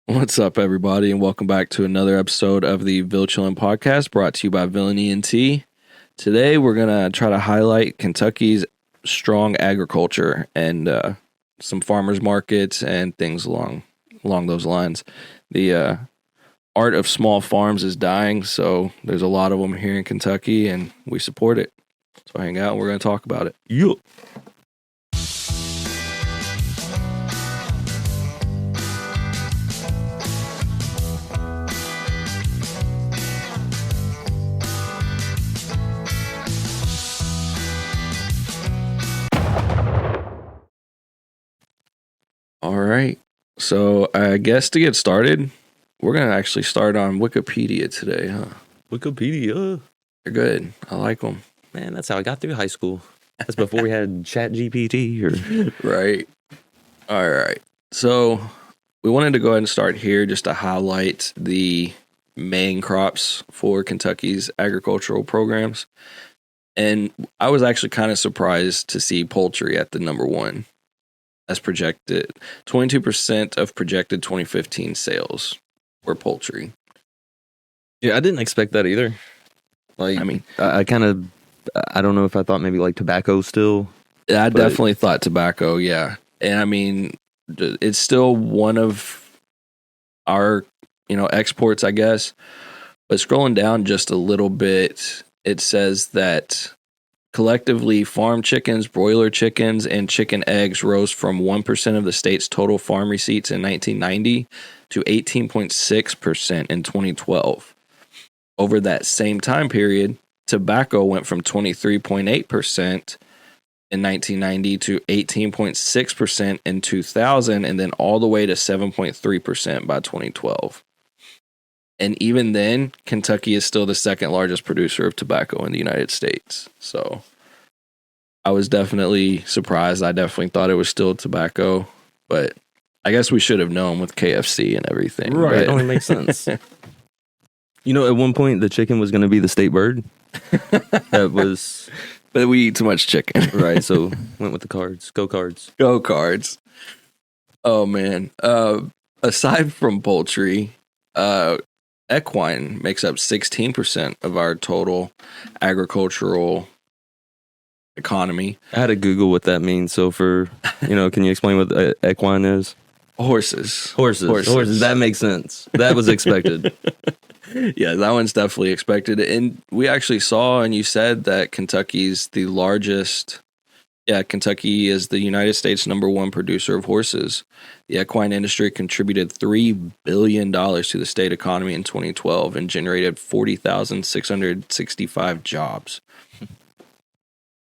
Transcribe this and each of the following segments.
What's up, everybody, and welcome back to another episode of the Ville Chillin podcast brought to you by Ville ENT. Today, we're going to try to highlight Kentucky's strong agriculture and some farmers markets and things along those lines. The art of small farms is dying, so there's a lot of them here in Kentucky, and we support it. So hang out, and we're going to talk about it. Yeah. All right. So I guess to get started, we're going to actually start on Wikipedia today, huh? Wikipedia. They're good. I like them. Man, that's how I got through high school. That's before we had Chat GPT or Right. All right. So we wanted to go ahead and start here just to highlight the main crops for Kentucky's agricultural programs. And I was actually kind of surprised to see poultry at the number one. As projected, 22% of projected 2015 sales were poultry. Yeah, I didn't expect that either. Like, I mean, I don't know if I thought maybe like tobacco still. I definitely thought tobacco, yeah. And I mean, it's still one of our, exports, I guess. But scrolling down just a little bit, it says that collectively, farm chickens, broiler chickens, and chicken eggs rose from 1% of the state's total farm receipts in 1990 to 18.6% in 2012. Over that same time period, tobacco went from 23.8% in 1990 to 18.6% in 2000, and then all the way to 7.3% by 2012. And even then, Kentucky is still the second largest producer of tobacco in the United States. So I was definitely surprised. I definitely thought it was still tobacco, but I guess we should have known with KFC and everything. Right, it only makes sense. At one point, the chicken was going to be the state bird. That was... But we eat too much chicken. Right, so went with the cards. Go Cards. Go Cards. Oh, man. Aside from poultry... equine makes up 16% of our total agricultural economy. I had to Google what that means. So can you explain what equine is? Horses. That makes sense. That was expected. Yeah, that one's definitely expected. And we actually saw, and you said that Kentucky's the largest. Yeah, Kentucky is the United States' number one producer of horses. The equine industry contributed $3 billion to the state economy in 2012 and generated 40,665 jobs.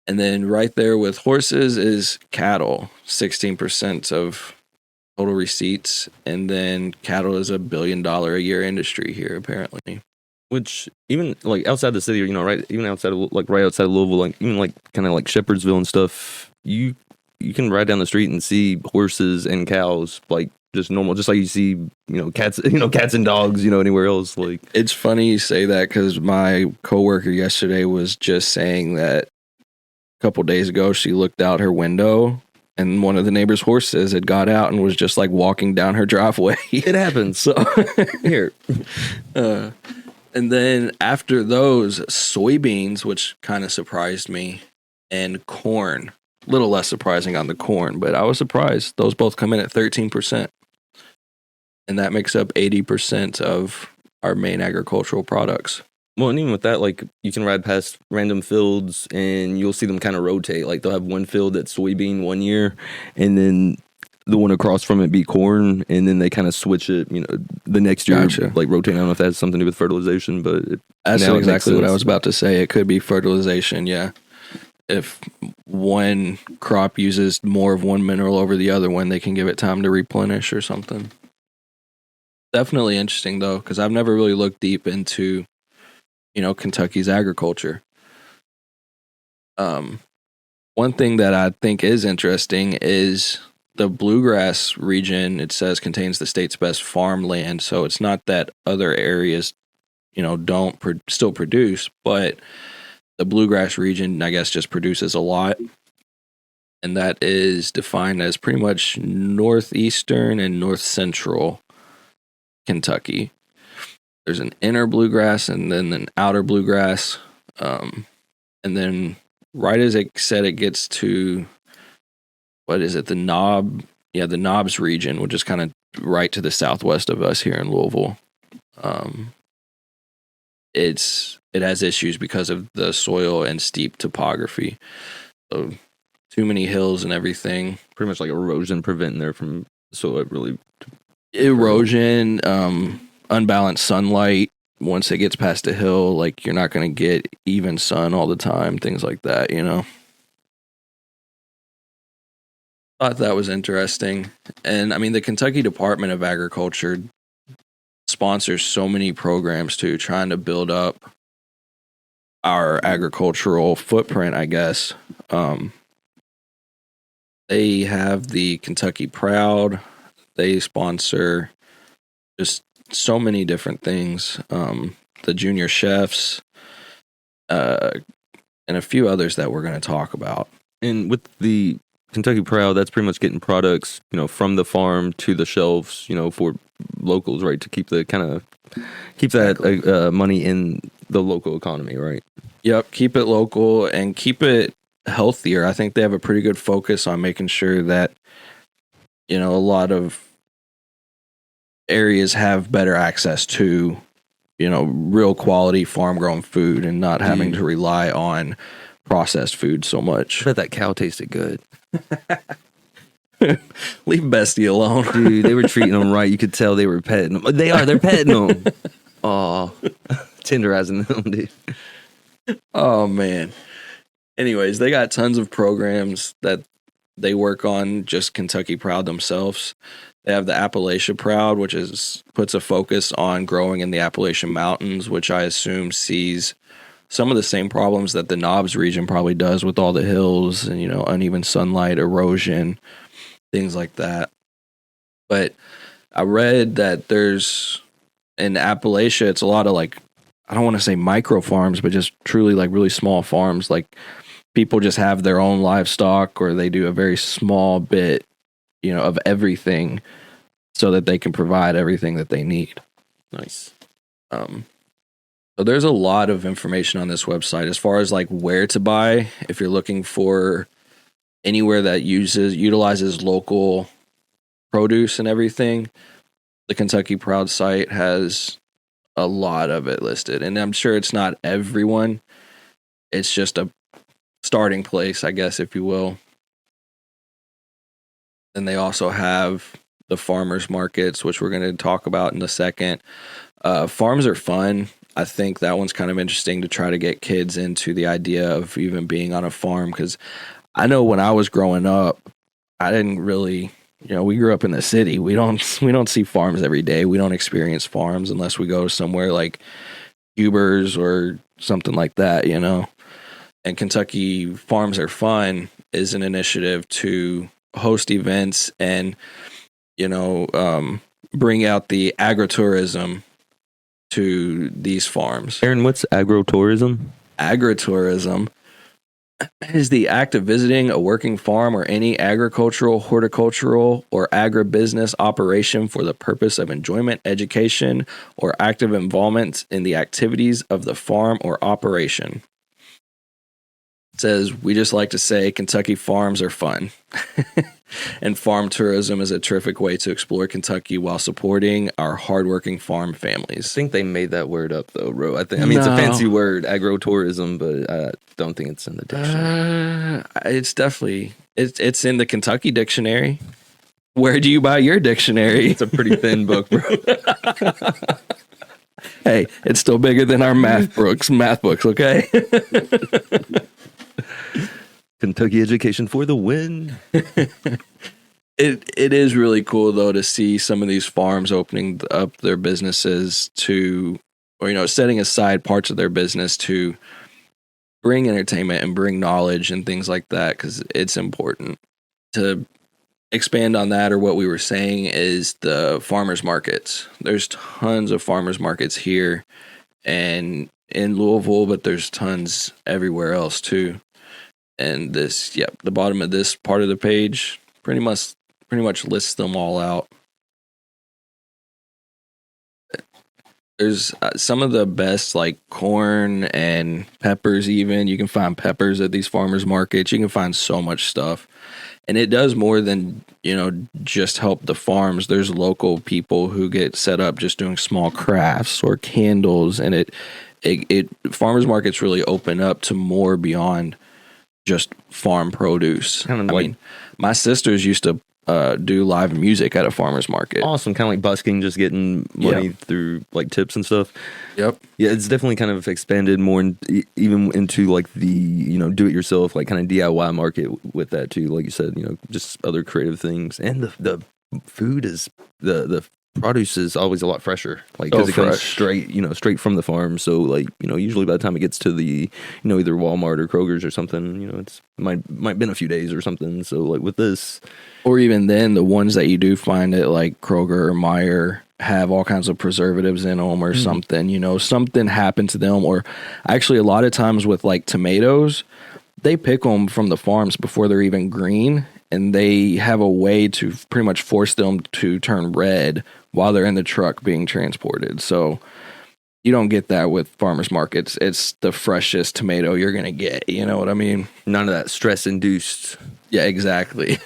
And then right there with horses is cattle, 16% of total receipts. And then cattle is $1 billion a year industry here, apparently. Which even like outside the city, right? Even outside of right outside of Louisville, like even like kind of like Shepherdsville and stuff, you can ride down the street and see horses and cows like just normal, just like you see cats, cats and dogs, anywhere else. Like it's funny you say that because my coworker yesterday was just saying that a couple days ago she looked out her window and one of the neighbor's horses had got out and was just like walking down her driveway. It happens. So here. And then after those, soybeans, which kind of surprised me, and corn. A little less surprising on the corn, but I was surprised. Those both come in at 13%. And that makes up 80% of our main agricultural products. Well, and even with that, like you can ride past random fields and you'll see them kind of rotate. Like they'll have one field that's soybean one year, and then the one across from it be corn, and then they kind of switch it, the next year, Gotcha. like rotating. I don't know if that has something to do with fertilization, but that's exactly what I was about to say. It could be fertilization, yeah. If one crop uses more of one mineral over the other one, they can give it time to replenish or something. Definitely interesting, though, because I've never really looked deep into, Kentucky's agriculture. One thing that I think is interesting is the bluegrass region, it says, contains the state's best farmland. So it's not that other areas, don't still produce, but the bluegrass region, I guess, just produces a lot. And that is defined as pretty much northeastern and north central Kentucky. There's an inner bluegrass and then an outer bluegrass. And then right as it said it gets to, what is it, the Knob? Yeah, the Knobs region, which is kind of right to the southwest of us here in Louisville. It has issues because of the soil and steep topography. So too many hills and everything. Pretty much like erosion preventing there from Erosion, unbalanced sunlight. Once it gets past a hill, like you're not going to get even sun all the time, things like that, you know. Thought that was interesting. And I mean, the Kentucky Department of Agriculture sponsors so many programs too, trying to build up our agricultural footprint, I guess. They have the Kentucky Proud. They sponsor just so many different things. The junior chefs, and a few others that we're going to talk about. And with the Kentucky Proud, that's pretty much getting products, you know, from the farm to the shelves, you know, for locals, right? To keep that money in the local economy, right? Yep, keep it local and keep it healthier. I think they have a pretty good focus on making sure that, you know, a lot of areas have better access to, you know, real quality farm grown food and not having to rely on processed food so much. I bet that cow tasted good. Leave Bestie alone. Dude, they were treating them right. You could tell they were petting them. They're petting them. Oh, tenderizing them, dude. Oh, man. Anyways, they got tons of programs that they work on, just Kentucky Proud themselves. They have the Appalachia Proud, which puts a focus on growing in the Appalachian Mountains, which I assume sees some of the same problems that the Knobs region probably does with all the hills and, you know, uneven sunlight, erosion, things like that. But I read that there's in Appalachia, it's a lot of like, I don't want to say micro farms, but just truly like really small farms. Like people just have their own livestock or they do a very small bit, you know, of everything so that they can provide everything that they need. Nice. So there's a lot of information on this website as far as like where to buy. If you're looking for anywhere that utilizes local produce and everything, the Kentucky Proud site has a lot of it listed. And I'm sure it's not everyone. It's just a starting place, I guess, if you will. And they also have the farmers markets, which we're going to talk about in a second. Farms are fun. I think that one's kind of interesting to try to get kids into the idea of even being on a farm. Because I know when I was growing up, I didn't really, you know, we grew up in the city. We don't see farms every day. We don't experience farms unless we go somewhere like Huber's or something like that, you know. And Kentucky Farms Are Fun is an initiative to host events and, you know, bring out the agritourism to these farms. Aaron, what's agritourism? Agritourism is the act of visiting a working farm or any agricultural, horticultural, or agribusiness operation for the purpose of enjoyment, education, or active involvement in the activities of the farm or operation. It says, we just like to say Kentucky farms are fun. And farm tourism is a terrific way to explore Kentucky while supporting our hardworking farm families. I think they made that word up, though, bro. It's a fancy word, agritourism, but I don't think it's in the dictionary. It's definitely, it's in the Kentucky dictionary. Where do you buy your dictionary? It's a pretty thin book, bro. Hey, it's still bigger than our math books, okay? Kentucky education for the win. It is really cool though to see some of these farms opening up their businesses to, or, you know, setting aside parts of their business to bring entertainment and bring knowledge and things like that, because it's important. To expand on that, or what we were saying, is the farmers markets. There's tons of farmers markets here and in Louisville, but there's tons everywhere else too. And this, the bottom of this part of the page pretty much lists them all out. There's some of the best like corn and peppers. Even you can find peppers at these farmers markets. You can find so much stuff, and it does more than just help the farms. There's local people who get set up just doing small crafts or candles, and it farmers markets really open up to more beyond just farm produce. Kind of like, my sisters used to do live music at a farmer's market. Awesome. Kind of like busking, just getting money through like tips and stuff. Yep. Yeah, it's definitely kind of expanded more even into like the, do it yourself, like kind of DIY market with that too. Like you said, just other creative things. And the food is, the produce is always a lot fresher. Like, because it comes straight from the farm. So like, usually by the time it gets to the, either Walmart or Kroger's or something, it's might been a few days or something. So like with this, or even then, the ones that you do find at like Kroger or Meijer have all kinds of preservatives in them or something, something happened to them. Or actually a lot of times with like tomatoes, they pick them from the farms before they're even green, and they have a way to pretty much force them to turn red while they're in the truck being transported. So you don't get that with farmers markets. It's the freshest tomato you're going to get. You know what I mean? None of that stress induced. Yeah, exactly.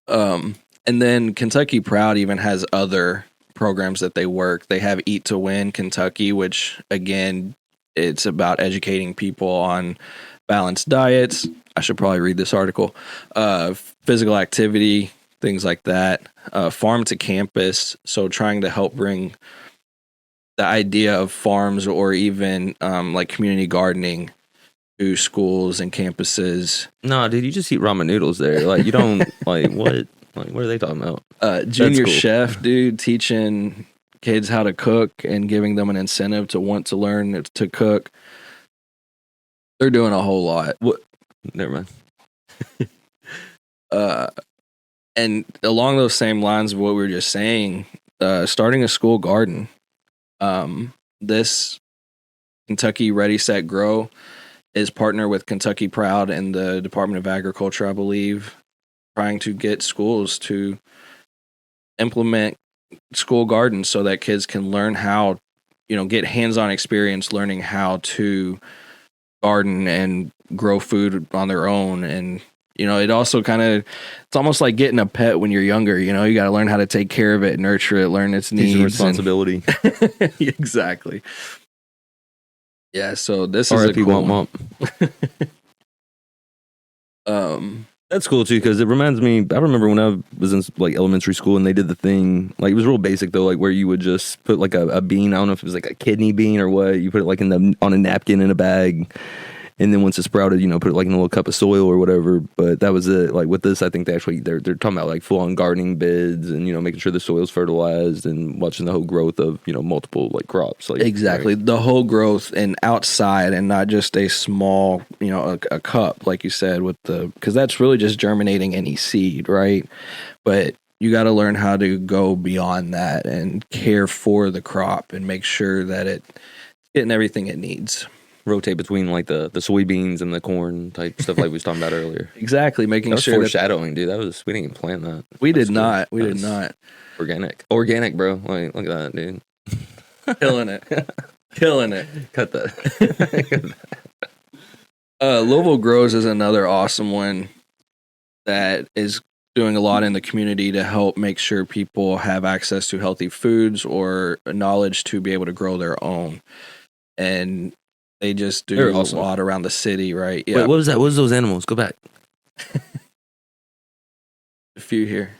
And then Kentucky Proud even has other programs that they work. They have Eat to Win Kentucky, which again, it's about educating people on balanced diets. I should probably read this article. Physical activity, things like that. Farm to campus. So trying to help bring the idea of farms or even like community gardening to schools and campuses. No, dude, you just eat ramen noodles there. Like, you don't, like, what? Like, what are they talking about? Junior chef, dude, teaching kids how to cook and giving them an incentive to want to learn to cook. They're doing a whole lot. What? Never mind. And along those same lines of what we were just saying, starting a school garden. This Kentucky Ready, Set, Grow is partner with Kentucky Proud and the Department of Agriculture, I believe, trying to get schools to implement school gardens so that kids can learn how, get hands-on experience learning how to garden and grow food on their own. And, it also it's almost like getting a pet when you're younger. You got to learn how to take care of it, nurture it, learn its needs. It's responsibility. Exactly. Yeah, so this is a cool one. That's cool too, because it reminds me. I remember when I was in like elementary school, and they did the thing. Like, it was real basic though, like where you would just put like a bean. I don't know if it was like a kidney bean or what. You put it like on a napkin in a bag, and then once it sprouted, put it like in a little cup of soil or whatever. But that was it. Like with this, I think they're talking about like full on gardening beds and making sure the soil's fertilized and watching the whole growth of multiple like crops. Like, exactly, right? The whole growth and outside, and not just a small a cup like you said because that's really just germinating any seed, right? But you got to learn how to go beyond that and care for the crop and make sure that it's getting everything it needs. Rotate between like the soybeans and the corn type stuff like we was talking about earlier. Exactly, making sure foreshadowing, dude. We didn't even plan that. We did not. We did not. Organic, bro. Like, look at that, dude. Killing it. Killing it. Cut that. Louisville Grows is another awesome one that is doing a lot in the community to help make sure people have access to healthy foods or knowledge to be able to grow their own. And they just do a lot around the city, right? Yeah. Wait, what was that? What was those animals? Go back. A few here.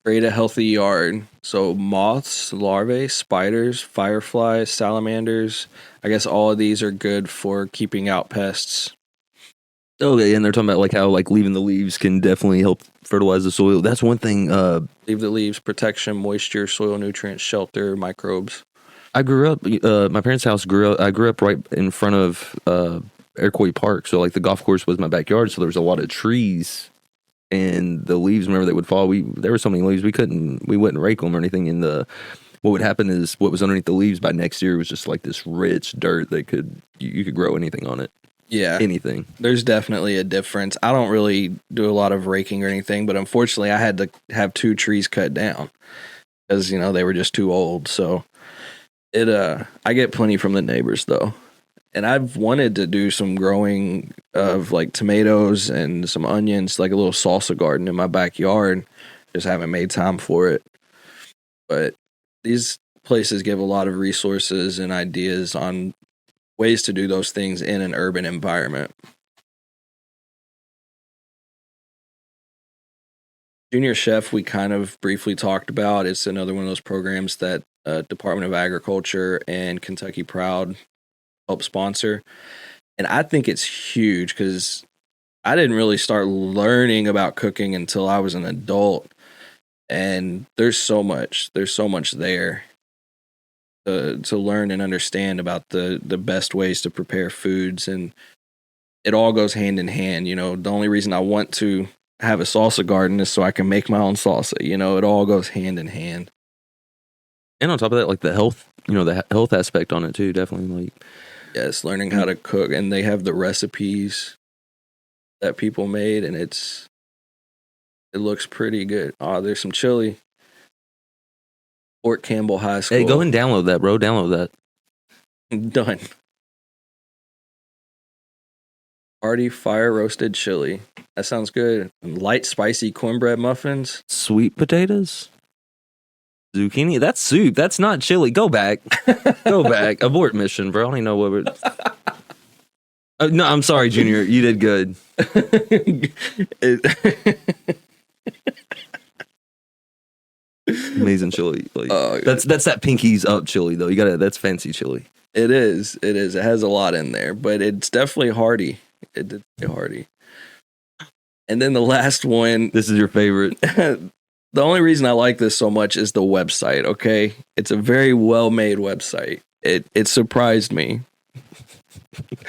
Create a healthy yard. So moths, larvae, spiders, fireflies, salamanders. I guess all of these are good for keeping out pests. Okay, and they're talking about like how like leaving the leaves can definitely help fertilize the soil. That's one thing. Leave the leaves, protection, moisture, soil nutrients, shelter, microbes. I grew up. My parents' house I grew up right in front of Iroquois Park. So like the golf course was my backyard. So there was a lot of trees, and the leaves. Remember, they would fall. There were so many leaves we wouldn't rake them or anything. And what would happen is what was underneath the leaves by next year was just like this rich dirt that you could grow anything on it. Yeah. Anything. There's definitely a difference. I don't really do a lot of raking or anything, but unfortunately I had to have 2 trees cut down. because they were just too old. So I get plenty from the neighbors though. And I've wanted to do some growing of like tomatoes and some onions, like a little salsa garden in my backyard. Just haven't made time for it. But these places give a lot of resources and ideas on ways to do those things in an urban environment. Junior Chef, we kind of briefly talked about. It's another one of those programs that Department of Agriculture and Kentucky Proud help sponsor. And I think it's huge because I didn't really start learning about cooking until I was an adult. And there's so much there to learn and understand about the best ways to prepare foods. And it all goes hand in hand. The only reason I want to have a salsa garden is so I can make my own salsa. It all goes hand in hand. And on top of that, like the health, the health aspect on it too, definitely. Like, yes, learning how to cook, and they have the recipes that people made, and it looks pretty good. Oh, there's some chili. Fort Campbell High School. Hey, go and download that, bro. Download that. Done. Hearty fire roasted chili. That sounds good. Light spicy cornbread muffins. Sweet potatoes. Zucchini. That's soup. That's not chili. Go back. Go back. Abort mission, bro. I don't even know what we're... no, I'm sorry, Junior. You did good. Amazing chili. Like, that's that pinkies up chili though. That's fancy chili. It is. It has a lot in there, but it's definitely hearty. It did say hearty. And then the last one. This is your favorite. The only reason I like this so much is the website. Okay, it's a very well made website. It surprised me.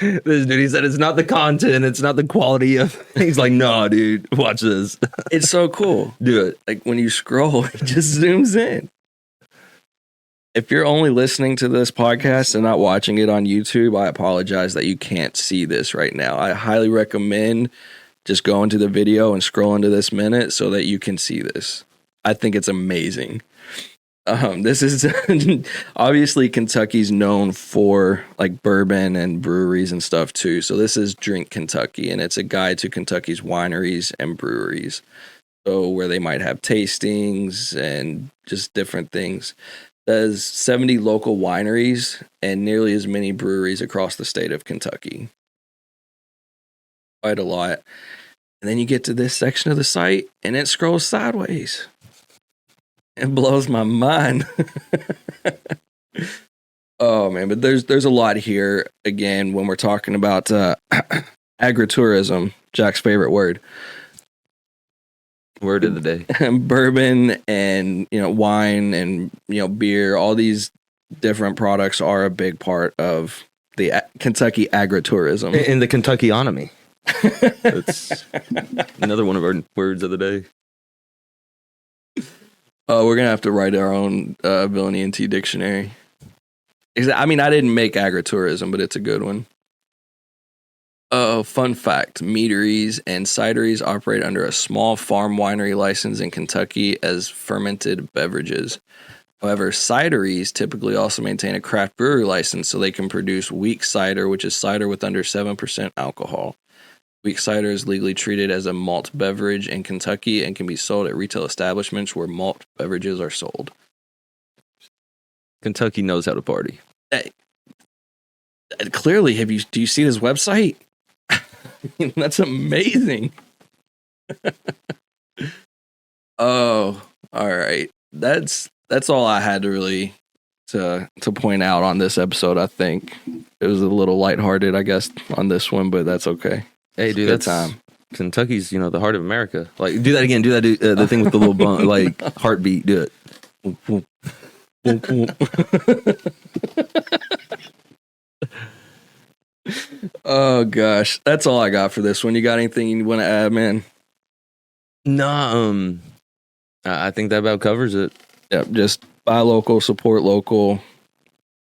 This dude, he said it's not the content, it's not the quality of. He's like, no, dude, watch this. It's so cool. Do it. Like when you scroll, it just zooms in. If you're only listening to this podcast and not watching it on YouTube, I apologize that you can't see this right now. I highly recommend just going to the video and scrolling to this minute so that you can see this. I think it's amazing. This is obviously Kentucky's known for like bourbon and breweries and stuff too. So this is Drink Kentucky, and it's a guide to Kentucky's wineries and breweries. So where they might have tastings and just different things. There's 70 local wineries and nearly as many breweries across the state of Kentucky. Quite a lot. And then you get to this section of the site and it scrolls sideways. It blows my mind. Oh man, but there's a lot here again when we're talking about agritourism, Jack's favorite word. Word of the day. Bourbon and wine and beer, all these different products are a big part of the Kentucky agritourism. In the Kentucky economy. That's another one of our words of the day. We're gonna have to write our own Villainy and Tea dictionary. I mean, I didn't make agritourism, but it's a good one. Fun fact, meaderies and cideries operate under a small farm winery license in Kentucky as fermented beverages. However, cideries typically also maintain a craft brewery license so they can produce weak cider, which is cider with under 7% alcohol. Weak cider is legally treated as a malt beverage in Kentucky and can be sold at retail establishments where malt beverages are sold. Kentucky knows how to party. Clearly, do you see this website? That's amazing. Oh, all right. That's all I had to really to point out on this episode. I think it was a little lighthearted, I guess, on this one, but that's okay. Hey, dude, that's time. Kentucky's, the heart of America. Like, do that again. Do that. The thing with the little bump, like heartbeat. Do it. Oh gosh, that's all I got for this one. You got anything you want to add, man? Nah, I think that about covers it. Yep, just buy local, support local,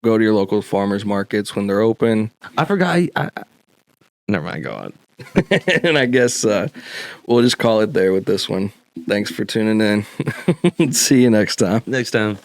go to your local farmers markets when they're open. I forgot. Never mind, go on. And I guess we'll just call it there with this one. Thanks for tuning in. See you next time. Next time.